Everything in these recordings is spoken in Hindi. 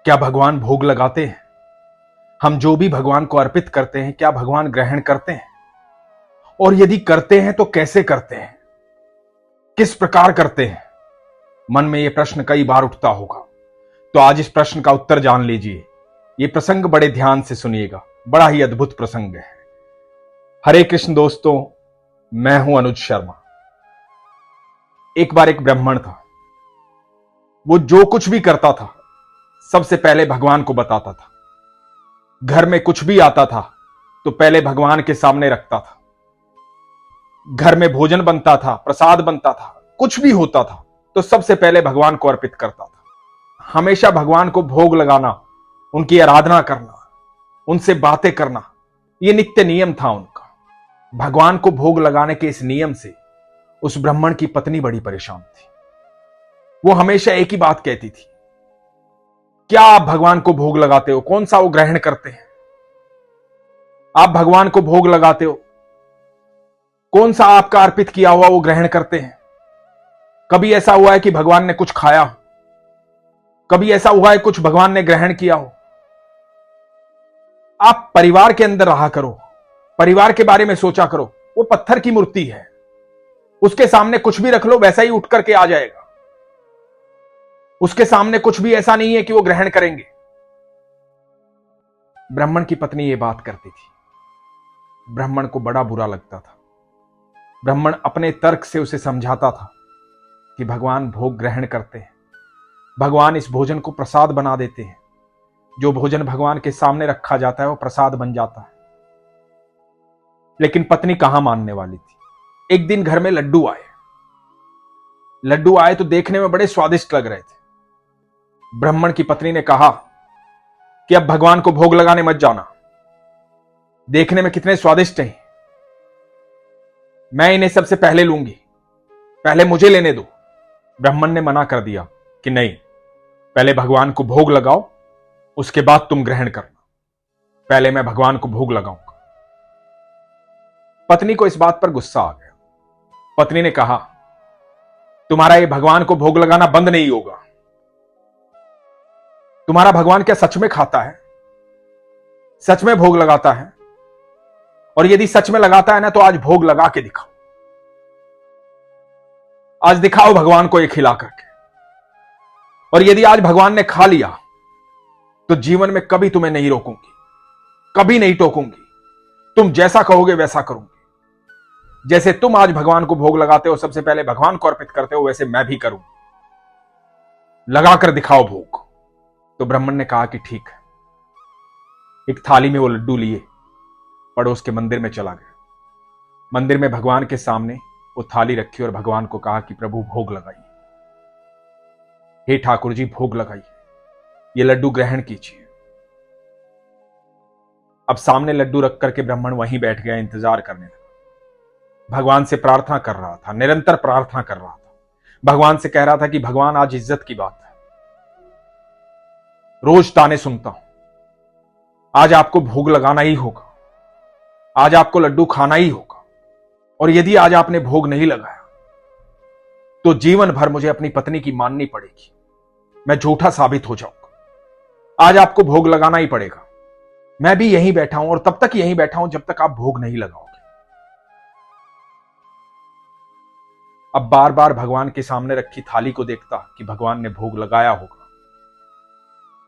क्या भगवान भोग लगाते हैं? हम जो भी भगवान को अर्पित करते हैं, क्या भगवान ग्रहण करते हैं? और यदि करते हैं तो कैसे करते हैं? किस प्रकार करते हैं? मन में यह प्रश्न कई बार उठता होगा। तो आज इस प्रश्न का उत्तर जान लीजिए। यह प्रसंग बड़े ध्यान से सुनिएगा, बड़ा ही अद्भुत प्रसंग है। हरे कृष्ण दोस्तों, मैं हूं अनुज शर्मा। एक बार एक ब्राह्मण था। वो जो कुछ भी करता था सबसे पहले भगवान को बताता था। घर में कुछ भी आता था तो पहले भगवान के सामने रखता था। घर में भोजन बनता था, प्रसाद बनता था, कुछ भी होता था तो सबसे पहले भगवान को अर्पित करता था। हमेशा भगवान को भोग लगाना, उनकी आराधना करना, उनसे बातें करना, यह नित्य नियम था उनका। भगवान को भोग लगाने के इस नियम से उस ब्राह्मण की पत्नी बड़ी परेशान थी। वो हमेशा एक ही बात कहती थी, क्या आप भगवान को भोग लगाते हो? कौन सा वो ग्रहण करते हैं? आप भगवान को भोग लगाते हो, कौन सा आपका अर्पित किया हुआ वो ग्रहण करते हैं? कभी ऐसा हुआ है कि भगवान ने कुछ खाया? कभी ऐसा हुआ है कुछ भगवान ने ग्रहण किया हो? आप परिवार के अंदर रहा करो, परिवार के बारे में सोचा करो। वो पत्थर की मूर्ति है, उसके सामने कुछ भी रख लो वैसा ही उठ करके आ जाएगा। उसके सामने कुछ भी ऐसा नहीं है कि वो ग्रहण करेंगे। ब्राह्मण की पत्नी ये बात करती थी। ब्राह्मण को बड़ा बुरा लगता था। ब्राह्मण अपने तर्क से उसे समझाता था कि भगवान भोग ग्रहण करते हैं, भगवान इस भोजन को प्रसाद बना देते हैं। जो भोजन भगवान के सामने रखा जाता है वो प्रसाद बन जाता है। लेकिन पत्नी कहां मानने वाली थी। एक दिन घर में लड्डू आए। लड्डू आए तो देखने में बड़े स्वादिष्ट लग रहे थे। ब्राह्मण की पत्नी ने कहा कि अब भगवान को भोग लगाने मत जाना, देखने में कितने स्वादिष्ट हैं, मैं इन्हें सबसे पहले लूंगी, पहले मुझे लेने दो। ब्राह्मण ने मना कर दिया कि नहीं, पहले भगवान को भोग लगाओ, उसके बाद तुम ग्रहण करना, पहले मैं भगवान को भोग लगाऊंगा। पत्नी को इस बात पर गुस्सा आ गया। पत्नी ने कहा, तुम्हारा ये भगवान को भोग लगाना बंद नहीं होगा। तुम्हारा भगवान क्या सच में खाता है? सच में भोग लगाता है? और यदि सच में लगाता है ना तो आज भोग लगा के दिखाओ। आज दिखाओ भगवान को ये खिला करके। और यदि आज भगवान ने खा लिया तो जीवन में कभी तुम्हें नहीं रोकूंगी, कभी नहीं टोकूंगी। तुम जैसा कहोगे वैसा करूंगी। जैसे तुम आज भगवान को भोग लगाते हो, सबसे पहले भगवान को अर्पित करते हो, वैसे मैं भी करूं। लगाकर दिखाओ भोग। तो ब्राह्मण ने कहा कि ठीक है। एक थाली में वो लड्डू लिए, पड़ोस के मंदिर में चला गया। मंदिर में भगवान के सामने वो थाली रखी और भगवान को कहा कि प्रभु भोग लगाइए, हे ठाकुर जी भोग लगाइए, ये लड्डू ग्रहण कीजिए। अब सामने लड्डू रख करके ब्राह्मण वहीं बैठ गया, इंतजार करने लगा। भगवान से प्रार्थना कर रहा था, निरंतर प्रार्थना कर रहा था। भगवान से कह रहा था कि भगवान आज इज्जत की बात है, रोज ताने सुनता हूं, आज आपको भोग लगाना ही होगा, आज आपको लड्डू खाना ही होगा। और यदि आज आपने भोग नहीं लगाया तो जीवन भर मुझे अपनी पत्नी की माननी पड़ेगी, मैं झूठा साबित हो जाऊंगा। आज आपको भोग लगाना ही पड़ेगा। मैं भी यहीं बैठा हूं और तब तक यहीं बैठा हूं जब तक आप भोग नहीं लगाओगे। अब बार बार भगवान के सामने रखी थाली को देखता कि भगवान ने भोग लगाया होगा,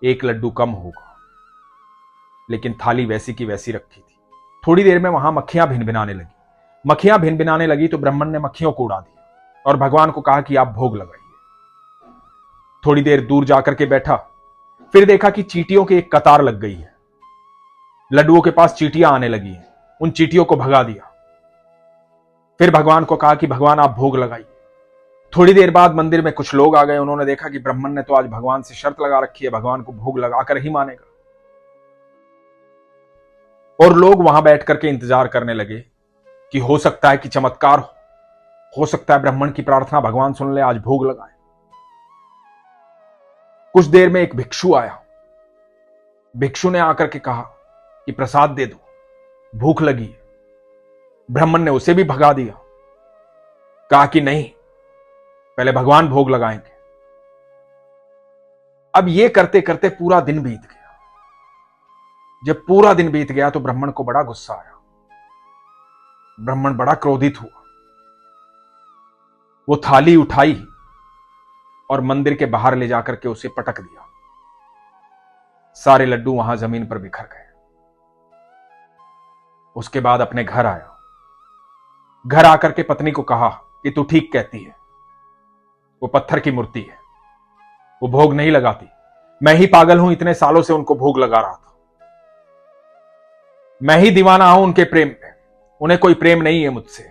एक लड्डू कम होगा, लेकिन थाली वैसी की वैसी रखी थी। थोड़ी देर में वहां मक्खियां भिनभिनाने लगी। मक्खियां भिनभिनाने लगी तो ब्राह्मण ने मक्खियों को उड़ा दिया और भगवान को कहा कि आप भोग लगाइए। थोड़ी देर दूर जाकर के बैठा, फिर देखा कि चींटियों की एक कतार लग गई है। लड्डुओं के पास चींटियां आने लगी हैं, उन चींटियों को भगा दिया। फिर भगवान को कहा कि भगवान आप भोग लगाइए। थोड़ी देर बाद मंदिर में कुछ लोग आ गए। उन्होंने देखा कि ब्राह्मण ने तो आज भगवान से शर्त लगा रखी है, भगवान को भोग लगाकर ही मानेगा। और लोग वहां बैठ करके इंतजार करने लगे कि हो सकता है कि चमत्कार हो सकता है ब्राह्मण की प्रार्थना भगवान सुन ले, आज भोग लगाए। कुछ देर में एक भिक्षु आया। भिक्षु ने आकर के कहा कि प्रसाद दे दो, भूख लगी है। ब्राह्मण ने उसे भी भगा दिया, कहा कि नहीं, पहले भगवान भोग लगाएंगे। अब ये करते करते पूरा दिन बीत गया। जब पूरा दिन बीत गया तो ब्राह्मण को बड़ा गुस्सा आया। ब्राह्मण बड़ा क्रोधित हुआ। वो थाली उठाई और मंदिर के बाहर ले जाकर के उसे पटक दिया। सारे लड्डू वहां जमीन पर बिखर गए। उसके बाद अपने घर आया। घर आकर के पत्नी को कहा कि तू ठीक कहती है, वो पत्थर की मूर्ति है, वो भोग नहीं लगाती। मैं ही पागल हूं, इतने सालों से उनको भोग लगा रहा था। मैं ही दीवाना हूं उनके प्रेम पे। उन्हें कोई प्रेम नहीं है मुझसे।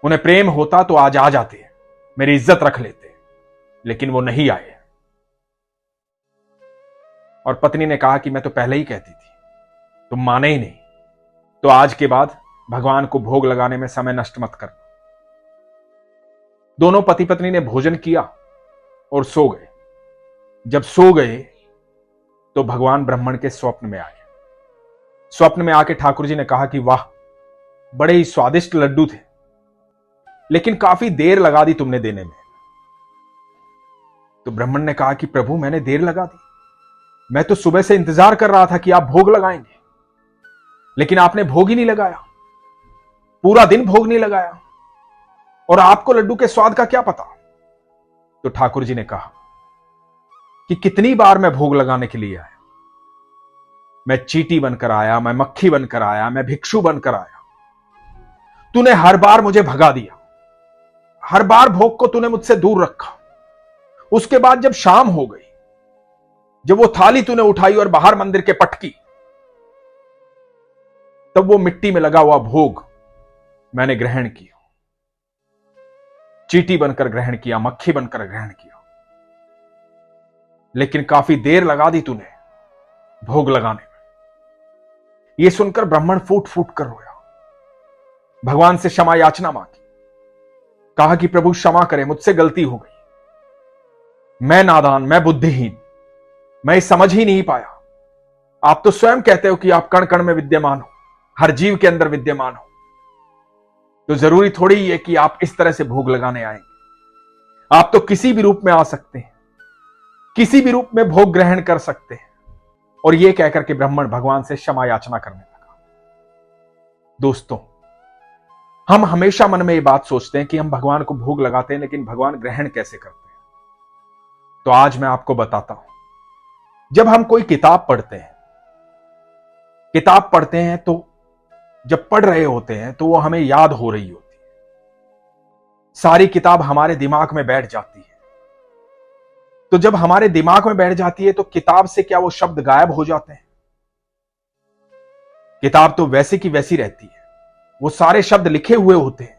उन्हें प्रेम होता तो आज आ जाते, मेरी इज्जत रख लेते, लेकिन वो नहीं आए। और पत्नी ने कहा कि मैं तो पहले ही कहती थी, तुम माने ही नहीं। तो आज के बाद भगवान को भोग लगाने में समय नष्ट मत कर। दोनों पति पत्नी ने भोजन किया और सो गए। जब सो गए तो भगवान ब्राह्मण के स्वप्न में आए। स्वप्न में आके ठाकुर जी ने कहा कि वाह, बड़े ही स्वादिष्ट लड्डू थे, लेकिन काफी देर लगा दी तुमने देने में। तो ब्राह्मण ने कहा कि प्रभु, मैंने देर लगा दी? मैं तो सुबह से इंतजार कर रहा था कि आप भोग लगाएंगे, लेकिन आपने भोग ही नहीं लगाया। पूरा दिन भोग नहीं लगाया, और आपको लड्डू के स्वाद का क्या पता? तो ठाकुर जी ने कहा कि कितनी बार मैं भोग लगाने के लिए आया। मैं चींटी बनकर आया, मैं मक्खी बनकर आया, मैं भिक्षु बनकर आया। तूने हर बार मुझे भगा दिया। हर बार भोग को तूने मुझसे दूर रखा। उसके बाद जब शाम हो गई, जब वो थाली तूने उठाई और बाहर मंदिर के पटकी, तब वो मिट्टी में लगा हुआ भोग मैंने ग्रहण किया। चींटी बनकर ग्रहण किया, मक्खी बनकर ग्रहण किया, लेकिन काफी देर लगा दी तूने भोग लगाने में। यह सुनकर ब्राह्मण फूट फूट कर रोया। भगवान से क्षमा याचना मांगी। कहा कि प्रभु क्षमा करें, मुझसे गलती हो गई। मैं नादान, मैं बुद्धिहीन, मैं समझ ही नहीं पाया। आप तो स्वयं कहते हो कि आप कण कण में विद्यमान हो, हर जीव के अंदर विद्यमान हो, तो जरूरी थोड़ी ही है कि आप इस तरह से भोग लगाने आएंगे। आप तो किसी भी रूप में आ सकते हैं, किसी भी रूप में भोग ग्रहण कर सकते हैं। और यह कहकर के ब्राह्मण भगवान से क्षमा याचना करने लगा। दोस्तों, हम हमेशा मन में यह बात सोचते हैं कि हम भगवान को भोग लगाते हैं, लेकिन भगवान ग्रहण कैसे करते हैं? तो आज मैं आपको बताता हूं। जब हम कोई किताब पढ़ते हैं तो जब पढ़ रहे होते हैं तो वो हमें याद हो रही होती है। सारी किताब हमारे दिमाग में बैठ जाती है। तो जब हमारे दिमाग में बैठ जाती है तो किताब से क्या वो शब्द गायब हो जाते हैं? किताब तो वैसे की वैसी रहती है, वो सारे शब्द लिखे हुए होते हैं,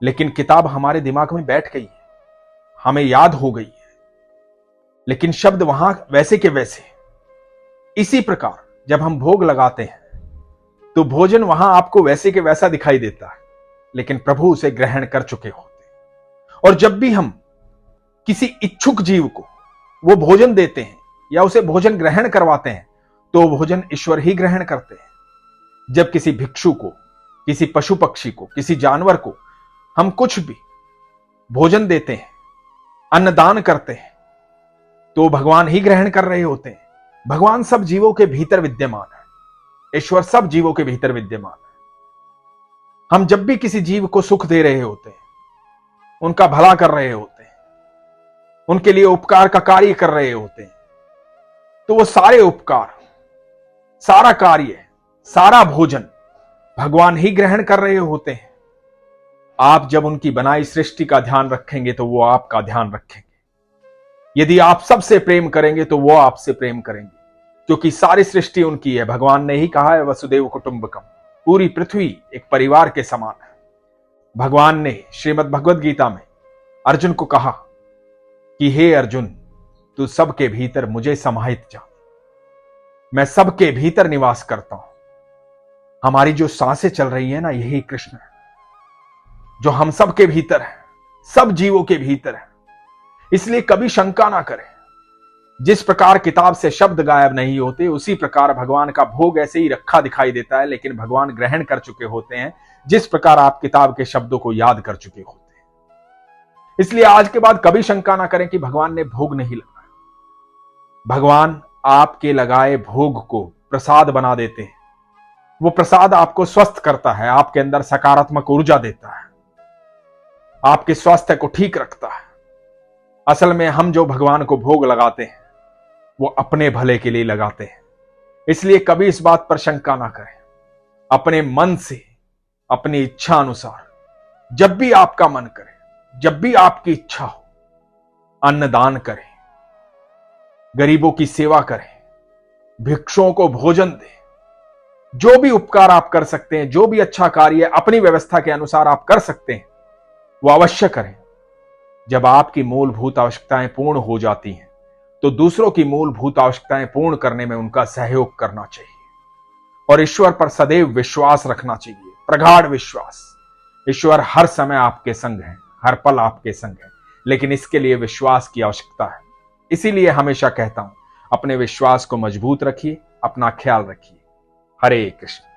लेकिन किताब हमारे दिमाग में बैठ गई है, हमें याद हो गई है, लेकिन शब्द वहां वैसे के वैसे। इसी प्रकार जब हम भोग लगाते हैं तो भोजन वहां आपको वैसे के वैसा दिखाई देता है, लेकिन प्रभु उसे ग्रहण कर चुके होते हैं। और जब भी हम किसी इच्छुक जीव को वो भोजन देते हैं या उसे भोजन ग्रहण करवाते हैं, तो भोजन ईश्वर ही ग्रहण करते हैं। जब किसी भिक्षु को, किसी पशु पक्षी को, किसी जानवर को हम कुछ भी भोजन देते हैं, अन्नदान करते हैं, तो भगवान ही ग्रहण कर रहे होते हैं। भगवान सब जीवों के भीतर विद्यमान है। ईश्वर सब जीवों के भीतर विद्यमान है। हम जब भी किसी जीव को सुख दे रहे होते हैं, उनका भला कर रहे होते हैं, उनके लिए उपकार का कार्य कर रहे होते हैं, तो वो सारे उपकार, सारा कार्य, सारा भोजन भगवान ही ग्रहण कर रहे होते हैं। आप जब उनकी बनाई सृष्टि का ध्यान रखेंगे तो वो आपका ध्यान रखेंगे। यदि आप सबसे प्रेम करेंगे तो वो आपसे प्रेम करेंगे, क्योंकि सारी सृष्टि उनकी है। भगवान ने ही कहा है, वसुदेव कुटुंबकम, पूरी पृथ्वी एक परिवार के समान है। भगवान ने श्रीमद् भगवद गीता में अर्जुन को कहा कि हे अर्जुन, तू सबके भीतर मुझे समाहित जा। मैं सबके भीतर निवास करता हूं। हमारी जो सांसें चल रही है ना, यही कृष्ण है, जो हम सबके भीतर है, सब जीवों के भीतर है। इसलिए कभी शंका ना करें। जिस प्रकार किताब से शब्द गायब नहीं होते, उसी प्रकार भगवान का भोग ऐसे ही रखा दिखाई देता है, लेकिन भगवान ग्रहण कर चुके होते हैं, जिस प्रकार आप किताब के शब्दों को याद कर चुके होते हैं। इसलिए आज के बाद कभी शंका ना करें कि भगवान ने भोग नहीं लगाया। भगवान आपके लगाए भोग को प्रसाद बना देते हैं। वो प्रसाद आपको स्वस्थ करता है, आपके अंदर सकारात्मक ऊर्जा देता है, आपके स्वास्थ्य को ठीक रखता है। असल में हम जो भगवान को भोग लगाते हैं वो अपने भले के लिए लगाते हैं। इसलिए कभी इस बात पर शंका ना करें। अपने मन से, अपनी इच्छा अनुसार जब भी आपका मन करे, जब भी आपकी इच्छा हो, अन्नदान करें, गरीबों की सेवा करें, भिक्षुओं को भोजन दें। जो भी उपकार आप कर सकते हैं, जो भी अच्छा कार्य अपनी व्यवस्था के अनुसार आप कर सकते हैं, वो अवश्य करें। जब आपकी मूलभूत आवश्यकताएं पूर्ण हो जाती हैं तो दूसरों की मूलभूत आवश्यकताएं पूर्ण करने में उनका सहयोग करना चाहिए और ईश्वर पर सदैव विश्वास रखना चाहिए, प्रगाढ़ विश्वास। ईश्वर हर समय आपके संग है, हर पल आपके संग है, लेकिन इसके लिए विश्वास की आवश्यकता है। इसीलिए हमेशा कहता हूं, अपने विश्वास को मजबूत रखिए, अपना ख्याल रखिए। हरे कृष्ण।